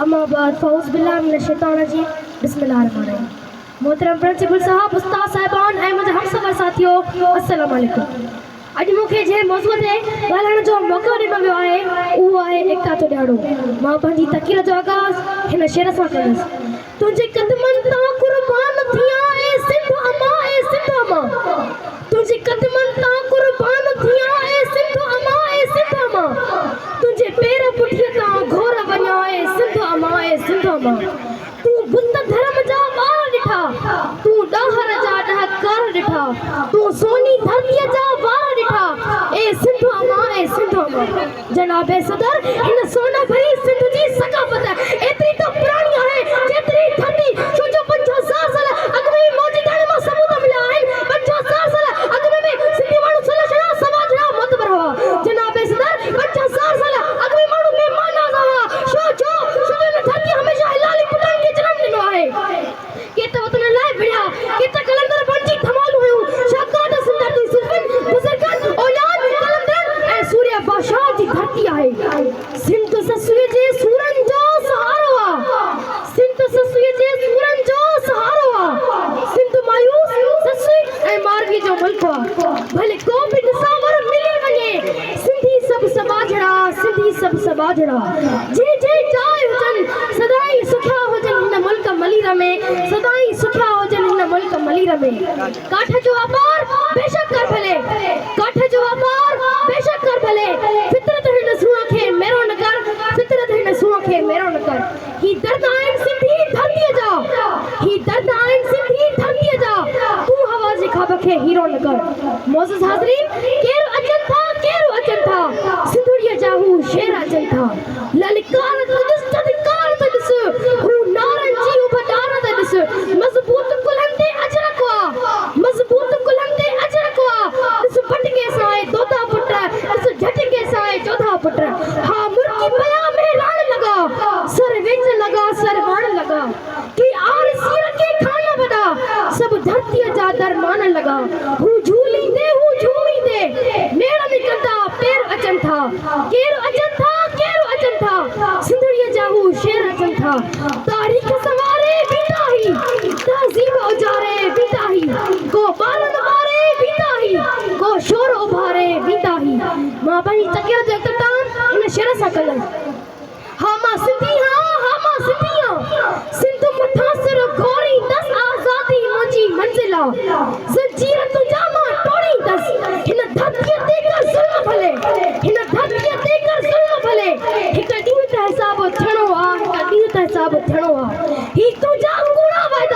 अम्मा बाद फ़ौज़ बिल्लाह मिनश शैतानिर रजीम बिस्मिल्लाहिर्रहमानिर्रहीम। मोहतरम प्रिंसिपल साहब, उस्ताद साहिबान ऐं मुंहिंजा हमसफ़र साथियो, अस्सलाम वालेकुम। अॼु मूंखे जंहिं मौज़ूअ ते ॻाल्हाइण जो मौक़ो ॾिनो वियो आहे उहो आहे एकता जो ॾियारो। मां पंहिंजी तक़रीर जो आगाज़ हिन शेर सां कंदुसि। तुंहिंजे क़दमनि तां क़ुर्बान थियां ऐं सिंध अमा ऐं सिंध अमा। तुंहिंजे क़दमनि तां क़ुर्बान थियां ऐं सिंध अमा ऐं सिंध अमा। तुंहिंजे पेर पुठीअ तां घोर वञा ऐं सिंध अमा ऐं सिंध अमा। तूं बुत धर्म जा ॿार ॾिठा, तूं ॾाहर जा ॾहकार ॾिठा, तूं सोनी धरतीअ जा वार ॾिठा ऐं सिंध अमा ऐं सिंध अमा। जनाबे सदर, हिन सोना भरी सिंध जी सक़ाफ़त एतिरी त पुराणी आहे जेतिरी धरती, छो जो 50,000 साल अॻु में मौजूद हाणे मां सबूत मिलिया आहिनि। 50,000 साल अॻु में सिंधी माण्हू सलछड़ा समाजड़ा मोतबर हुआ। जनाबे सदर, 50,000 साल अॻु में माण्हू महिमान हुआ। छो हिन धरती हमेशह हिलाली पुटनि खे जनम ॾिनो आहे। के त वतन लाइ विढ़िया, के त कलंदर बणिजी धमालूं हुयूं। शाकात सिंधर जी सुफ़िन बुज़ुर्गनि औलाद कलंदरनि ऐं सूर्य बादशाह जी धरती आहे। सिंध ससुए जे सूरनि जो सहारो आहे। सिंध ससुए जे सूरनि जो सहारो आहे। सिंध मायूस ससुई ऐं मारवी जो मुल्क आहे। भले को बि ॾिसावर मिली वञे, सिंधी सभु समाजड़ा, सिंधी सभु समाजड़ा। जे जाए हुजनि सदाई सुखिया हुजनि हिन मुल्क मलीर में, सदाई सुखिया हुजनि हिन मुल्क मलीर में। काठ जो वापार बेशक कर भले, काठ जो वापार बेशक कर भले। फितरत हिन सूअ खे मेरो न कर, फितरत हिन सूअ खे मेरो न कर। ही दर्द आहिनि सिंधी धरतीअ जा, ही दर्द आहिनि सिंधी धरतीअ जा। तूं हवा जे ख़्वाब खे हीरो न कर। मोज़िज़ हाज़रीन, केरु अचनि था, केरु अचनि था, सिंधुड़ीअ जा हू शेर अचनि था। ललकार त ॾिस, तदकार त ॾिस, हू नारनि जी उभडार त ॾिस। मज़बूत कुल्हनि ते अजरक आहे, मज़बूत कुल्हनि ते अजरक आहे। ॾिस भटके सां आहे दोधा पुट, ॾिस झटके सां आहे चौधा पुट। हा मुर्गी पया में राण लॻा, सर विच लॻा, सर वण लॻा। की आर सीर के खान वॾा, सभु धरतीअ जा दरमान लॻा। हू झूलींदे, हू झूमींदे, नेड़नि कंदा पेर अचनि था। केरु अचनि था, केरु अचनि था, सिंधड़ीअ जा हू शेर अचनि था। तारीख़ सवारे बीठा ही, तहज़ीब उजारे बीठा ही, को ॿारनि वारे बीठा ही, को शोर उभारे बीठा ही। मां पंहिंजी तक़रीर जो इख़्तिताम हिन शेर सां कंदमि। हा मां सिंधी आहियां, हा मां सिंधी आहियां। सिंध मथां सिर घोरींदसि, आज़ादी मुंहिंजी मंज़िल आहे। ज़ंजीर तुंहिंजा मां टोड़ींदसि, हिन धरतीअ ते कर ज़ुल्म भले, हिन धरतीअ ते कर ज़ुल्म भले। हिकु ॾींहुं त हिसाब थियणो आहे, हिकु ॾींहुं त हिसाब थियणो आहे। ही तुंहिंजा कूड़ा वाइदा